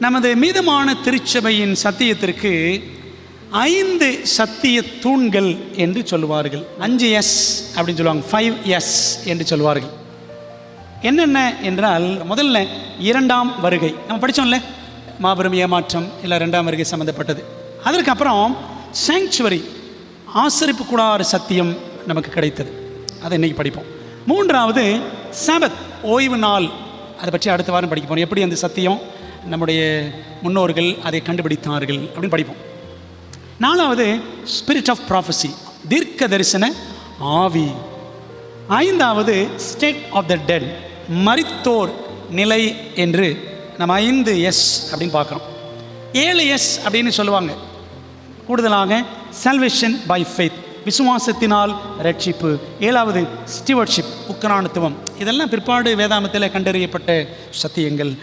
நமது மீதமான திருச்சபையின் சத்தியத்திற்கு 5 சத்திய தூண்கள் என்று சொல்லுவார்கள். 5S அப்படின்னு சொல்லுவாங்க, 5S என்று சொல்லுவார்கள். என்னென்ன என்றால், முதல்ல 2ஆம் வருகை. நம்ம படித்தோம்ல, மாபெரும் ஏமாற்றம் இல்லை 2ஆம் வருகை சம்மந்தப்பட்டது. அதற்கப்புறம் சாங்சுவரி, ஆசரிப்பு கூடார சத்தியம் நமக்கு கிடைத்தது, அதை இன்றைக்கி படிப்போம். 3வது சாபத், ஓய்வு நாள், அதை பற்றி அடுத்த வாரம் படிக்க போகிறோம். எப்படி அந்த சத்தியம் நம்முடைய முன்னோர்கள் அதை கண்டுபிடித்தார்கள் அப்படின்னு படிப்போம். 4வது ஸ்பிரிட் ஆஃப் ப்ராஃபஸி, தீர்க்க தரிசன ஆவி. 5வது ஸ்டேட் ஆஃப் த டெட், மரித்தோர் நிலை என்று நம்ம 5S அப்படின்னு பார்க்குறோம். 7S அப்படின்னு சொல்லுவாங்க. கூடுதலாக சால்வேஷன் பை ஃபெய்த், விசுவாசத்தினால் ரட்சிப்பு. 7வது ஸ்டிவர்ட்ஷிப், உக்கரானத்துவம். இதெல்லாம் பிற்பாடு வேதாமத்தில் கண்டறியப்பட்ட சத்தியங்கள்.